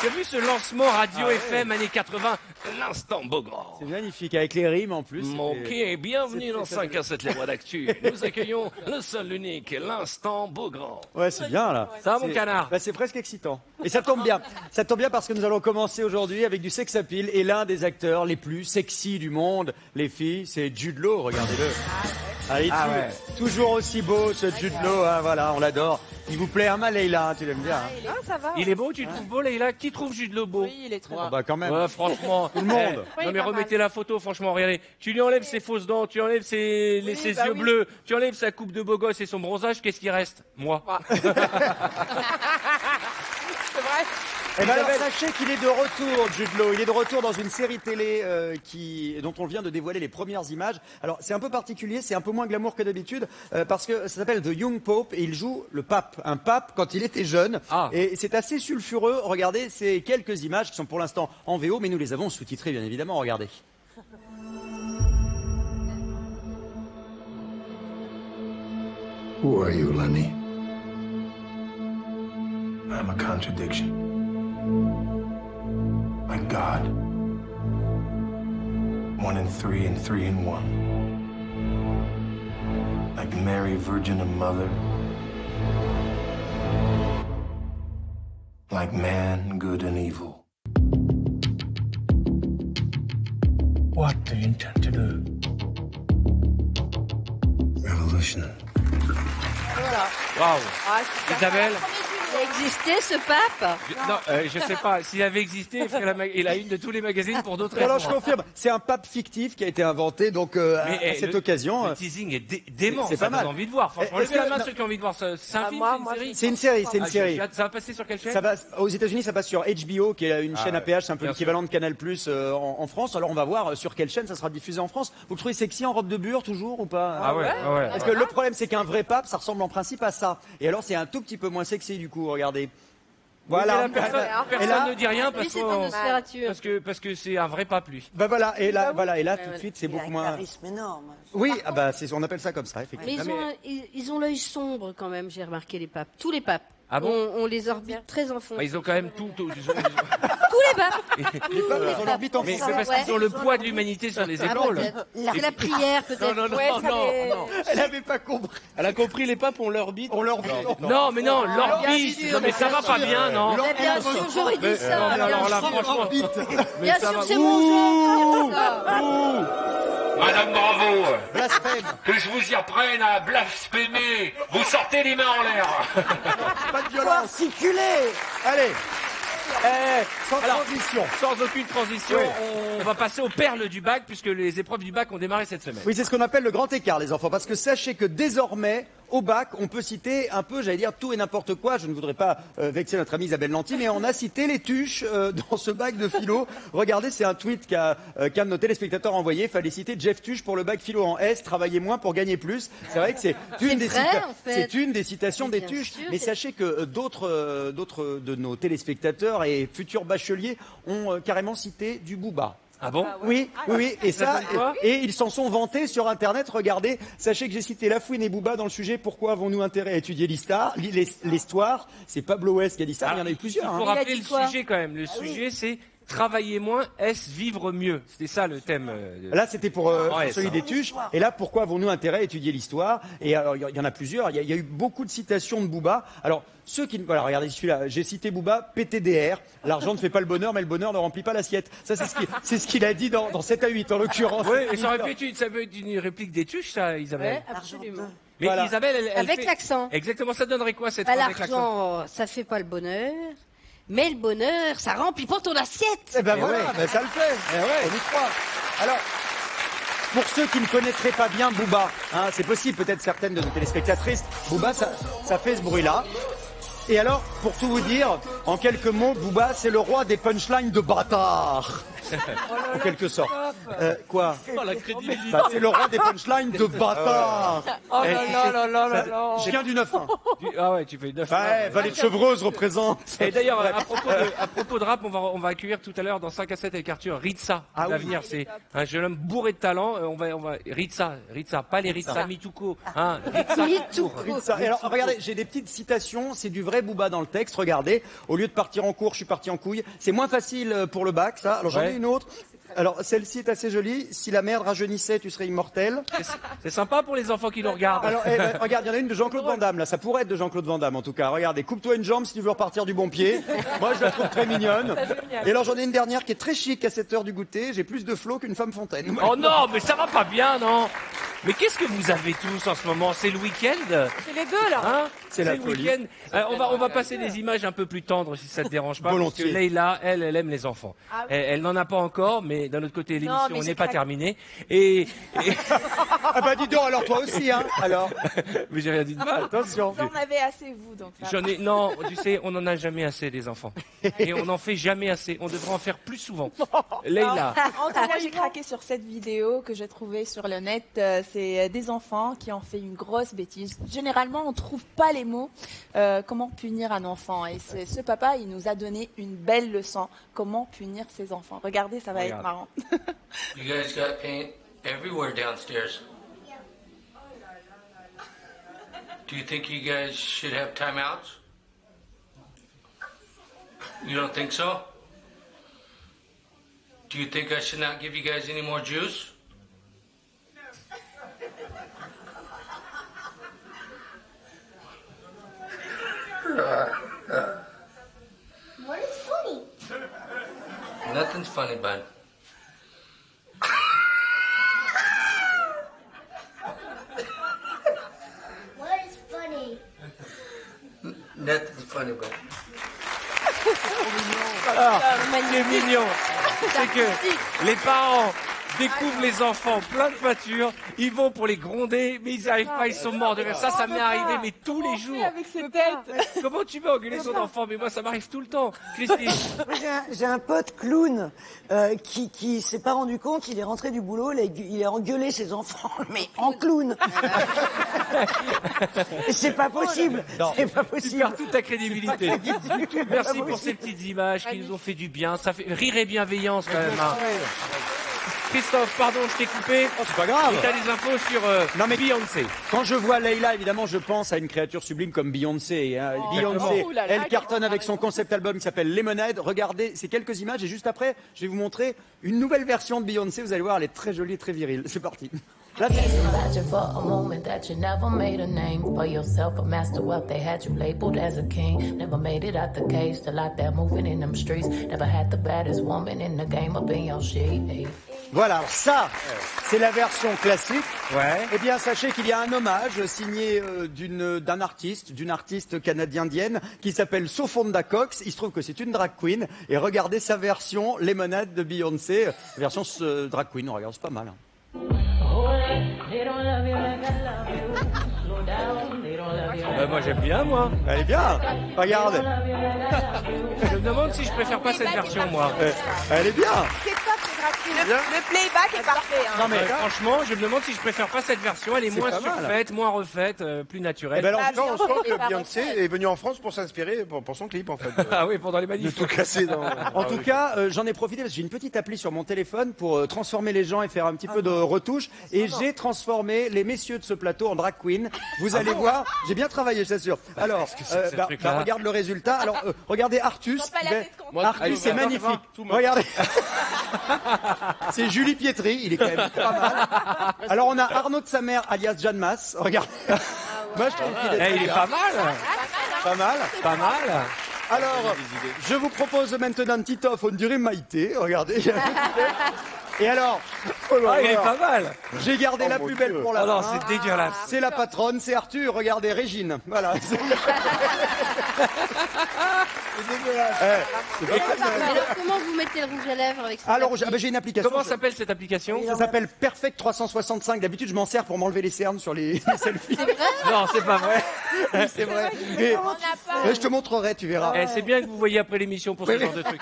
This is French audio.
Tu as vu ce lancement radio FM années 80, l'instant Beaugrand. C'est magnifique, avec les rimes en plus. Ok, bienvenue dans 5 à 7 les voix d'actu. Nous accueillons le seul, l'unique, l'instant Beaugrand. Ouais, c'est bien là. Ça va, mon canard? Bah, c'est presque excitant. Et ça tombe bien. Ça tombe bien parce que nous allons commencer aujourd'hui avec du sex appeal et l'un des acteurs les plus sexy du monde, les filles, c'est Jude Law, regardez-le. Toujours aussi beau ce Jude Law, hein, voilà, on l'adore. Il vous plaît, hein, Leïla, tu l'aimes bien. Hein. Ça va. Il est beau, tu le trouves beau, Leïla? Qui trouve Jude Law beau? Oui, il est très beau. Bah quand même. Ouais, franchement. Tout le monde. Non mais remettez la photo, franchement, regardez. Tu lui enlèves ses fausses dents, tu enlèves ses yeux bleus, tu enlèves sa coupe de beau gosse et son bronzage, qu'est-ce qui reste? Moi. C'est vrai. Eh ben alors, sachez qu'il est de retour, Jude Law. Il est de retour dans une série télé dont on vient de dévoiler les premières images. Alors, c'est un peu particulier, c'est un peu moins glamour que d'habitude, parce que ça s'appelle The Young Pope et il joue le pape. Un pape quand il était jeune. Ah. Et c'est assez sulfureux. Regardez ces quelques images qui sont pour l'instant en VO, mais nous les avons sous-titrées, bien évidemment. Regardez. Who are you, Lenny? I'm a contradiction. Like God. 1 in 3 and 3 in 1. Like Mary, Virgin and Mother. Like man, good and evil. What do you intend to do? Revolution. Waouh. Ah, c'est Isabelle? Il existait ce pape? Non, je sais pas. S'il avait existé, il ferait la une de tous les magazines pour d'autres Alors, raisons. je confirme, c'est un pape fictif qui a été inventé, donc à cette occasion. Le teasing est dément. C'est Ça pas mal. donne envie de voir. Franchement, Est-ce levez la que- main non. ceux qui ont envie de voir ça. C'est un film, moi, c'est une série? C'est une série, c'est une série. Ça va passer sur quelle chaîne? Ça va, aux États-Unis, ça passe sur HBO, qui est une chaîne à péage, c'est un peu bien l'équivalent de Canal+ en France. Alors on va voir sur quelle chaîne ça sera diffusé en France. Vous le trouvez sexy en robe de bure toujours ou pas? Ah ouais. Parce que le problème, c'est qu'un vrai pape, ça ressemble en principe à ça. Et alors c'est un tout petit peu moins sexy du coup. Regardez. Voilà. Oui, mais là, personne Et là- ne dit rien Lui, c'est une littérature. parce que c'est un vrai pape, lui. Bah voilà. Et là, voilà. Et là, Ouais, tout de ouais. suite, c'est Il a beaucoup un moins. charisme énorme. Oui, ah bah on appelle ça comme ça, Mais effectivement. ils ont l'œil sombre quand même, j'ai remarqué les papes. Tous les papes. Ah bon? On les orbite très en fond. Bah, ils ont quand même tout. Tous les papes. Les papes, ils ont l'orbite en Mais fond. c'est parce qu'ils ont le poids de l'humanité sur les Ah, épaules. peut-être. C'est la prière peut-être. Non. Elle avait pas compris. Elle a compris, les papes ont leur bite. On l'orbite. Non, mais non, l'orbite. sûr, Non, mais ça va pas bien, non? Mais bien sûr, j'aurais dit Non, ça. mais alors là, Bien sûr. franchement. Bien sûr, c'est mon genre. Madame Bravo, Blasphème. que je vous y apprenne à blasphémer. Vous sortez les mains en l'air. Pas de violence. Articulé. Allez. Sans transition. Sans aucune transition, Oui. on va passer aux perles du bac, puisque les épreuves du bac ont démarré cette semaine. Oui, c'est ce qu'on appelle le grand écart, les enfants. Parce que sachez que désormais, au bac, on peut citer un peu, j'allais dire, tout et n'importe quoi. Je ne voudrais pas vexer notre amie Isabelle Lanty, mais on a cité les tuches dans ce bac de philo. Regardez, c'est un tweet qu'un de nos téléspectateurs a envoyé. Fallait citer Jeff Tuche pour le bac philo en S. Travailler moins pour gagner plus. C'est vrai que c'est une, vrai, en fait. c'est une des citations Mais des bien tuches. sûr, Mais c'est- sachez que d'autres de nos téléspectateurs et futurs bacheliers ont carrément cité du Booba. Ah bon? Oui. Et Ça ça, donne quoi et ils s'en sont vantés sur Internet. Regardez, sachez que j'ai cité Lafouine et Booba dans le sujet. Pourquoi avons-nous intérêt à étudier l'histoire? C'est Pablo West qui a dit ça. Il y en a eu plusieurs. Il hein. faut Il a rappeler dit le quoi? sujet quand même. Le sujet, c'est travailler moins, est-ce vivre mieux? C'était ça le thème. Là, c'était pour Ouais, celui ça. des tuches. Et là, pourquoi avons-nous intérêt à étudier l'histoire? Et alors, il y en a plusieurs. Il y a eu beaucoup de citations de Booba. Alors, ceux qui... Voilà, regardez celui-là. J'ai cité Booba, PTDR. L'argent ne fait pas le bonheur, mais le bonheur ne remplit pas l'assiette. Ça, c'est ce qu'il a dit dans 7 à 8, en l'occurrence. Oui, et ça aurait pu être une réplique des tuches, ça, Isabelle. Ouais, absolument. Mais Voilà. Isabelle, elle Avec fait- l'accent. Exactement, ça donnerait quoi cette Bah, phrase avec l'accent? l'argent, ça fait pas le bonheur. Mais le bonheur, ça remplit pas ton assiette. Eh ben voilà, ben ça le fait. On y croit. Alors, pour ceux qui ne connaîtraient pas bien Booba, hein, c'est possible, peut-être certaines de nos téléspectatrices, Booba, ça fait ce bruit-là. Et alors, pour tout vous dire, en quelques mots, Booba, c'est le roi des punchlines de bâtard. en quelque sorte. Quoi? Oh, la crédibilité. Bah, c'est le roi des punchlines de bâtard. Oh là là là là là là. Je viens du 9-1. Ah ouais, tu fais 9. Ouais, Vallée de Chevreuse représente. Et d'ailleurs, à propos de rap, on va accueillir tout à l'heure dans 5 à 7 avec Arthur Ritza. Ah oui. L'avenir, c'est un jeune homme bourré de talent. On va Ritza, pas les Ritza Mituko, hein, Ritza. Et alors, regardez, j'ai des petites citations, c'est du vrai Booba dans le texte, regardez. Au lieu de partir en cours, je suis parti en couille. C'est moins facile pour le bac, ça. Alors, j'en ai une autre. Alors, celle-ci est assez jolie. Si la merde rajeunissait, tu serais immortel. C'est sympa pour les enfants qui nous regardent. Alors, regarde, il y en a une de Jean-Claude Van Damme, là. Ça pourrait être de Jean-Claude Van Damme, en tout cas. Regardez, coupe-toi une jambe si tu veux repartir du bon pied. Moi, je la trouve très mignonne. Et alors, j'en ai une dernière qui est très chic à cette heure du goûter. J'ai plus de flow qu'une femme fontaine. Oh non, mais ça va pas bien, non? Mais qu'est-ce que vous avez tous en ce moment? C'est le week-end? C'est les deux là. Hein? C'est la le folie. week-end. On va passer des images un peu plus tendres si ça te dérange pas. Volontiers. Parce que Leïla, elle aime les enfants. Ah oui. Elle n'en a pas encore, mais d'un autre côté, l'émission mais n'est j'ai pas craqué. terminée. Et... Ah bah dis donc, alors toi aussi, hein. Alors, mais j'ai rien dit de mal. attention. Vous en avez assez, vous, donc ça va. Non, tu sais, on n'en a jamais assez des enfants. Et on n'en fait jamais assez. On devrait en faire plus souvent. Leïla. En tout cas, j'ai craqué sur cette vidéo que j'ai trouvée sur le net. C'est des enfants qui ont fait une grosse bêtise. Généralement, on trouve pas les mots. Comment punir un enfant? Et ce papa, il nous a donné une belle leçon. Comment punir ses enfants? Regardez, ça va être marrant. You guys got paint everywhere downstairs. Do you think you guys should have timeouts? You don't think so? Do you think I should not give you guys any more juice? What is funny? Nothing's funny, bud. What is funny? Nothing's funny, bud. C'est mignon. C'est que les parents découvrent les enfants plein de pâtures, ils vont pour les gronder, mais ils n'y arrivent pas, ils sont morts de rire. Ça m'est arrivé, mais tous les jours. Avec ses têtes. Comment tu veux engueuler son enfant? Mais moi, ça m'arrive tout le temps. Christine. J'ai un pote clown qui s'est pas rendu compte, il est rentré du boulot, il a engueulé ses enfants, mais en clown. Et c'est pas possible. C'est pas Tu possible. perds toute ta crédibilité. Merci pour ces petites images qui nous ont fait du bien. Ça fait rire et bienveillance quand même. Hein. Christophe, pardon, je t'ai coupé. Oh, c'est pas grave. Tu as des infos sur Non, mais- Beyoncé. Quand je vois Leïla, évidemment, je pense à une créature sublime comme Beyoncé. Hein. Beyoncé, Oh là là, elle cartonne avec son concept album qui s'appelle Lemonade. Regardez ces quelques images et juste après, je vais vous montrer une nouvelle version de Beyoncé. Vous allez voir, elle est très jolie et très virile. C'est parti. Là, Imagine for a moment that you never made a name for yourself, a master wealth. They had you labeled as a king. Never made it out the cage, still out there moving in them streets. Never had the baddest woman in the game up in your sheet. voilà, alors ça, c'est la version classique. Ouais. Eh bien, sachez qu'il y a un hommage signé d'une artiste canadienne qui s'appelle Sofonda Cox. Il se trouve que c'est une drag queen. Et regardez sa version Lemonade de Beyoncé. Version drag queen, on regarde, c'est pas mal. Hein. Moi, j'aime bien, moi. Elle est bien. Regarde, Je me demande si je préfère pas cette version, moi. elle est bien. C'est top, c'est gratuit. Le playback est parfait. Hein. Non mais Franchement, je me demande si je préfère pas cette version. Elle est moins pas mal. surfaite, moins refaite, plus naturelle. Eh ben alors, Ah, Non, on sent que Beyoncé Beyoncé est venue en France pour s'inspirer pour son clip en fait. Ah oui, pendant les De manifs. tout casser dans. en tout cas, j'en ai profité parce que j'ai une petite appli sur mon téléphone pour transformer les gens et faire un petit peu de retouche. Et j'ai transformé les messieurs de ce plateau en drag queen. Vous allez voir, j'ai bien travaillé, je t'assure. Alors, ce truc-là regarde le résultat. Alors, regardez Artus. Prends pas la Ben, tête contre- Artus, c'est magnifique. Regardez. C'est Julie Pietri, il est quand même pas mal. Alors, on a Arnaud de sa mère, alias Jeanne Masse. Regardez. Moi, je trouve qu'il est Il est pas mal. pas mal. Pas mal. Alors, je vous propose maintenant un petit off, on dirait Maïté, regardez. Et alors, Ah, il est pas mal. j'ai gardé la plus belle pour la Oh non, fin. c'est dégueulasse. C'est la patronne, c'est Arthur, regardez, Régine. Voilà. C'est dégueulasse. Alors, comment vous mettez le rouge à lèvres avec ça? Alors, j'ai une application. Comment s'appelle cette application? Ça s'appelle Perfect 365. D'habitude, je m'en sers pour m'enlever les cernes sur les selfies. Non, c'est pas vrai. C'est vrai. Mais, On n'a pas. mais je te montrerai, tu verras. C'est bien que vous voyez après l'émission pour ce genre de truc.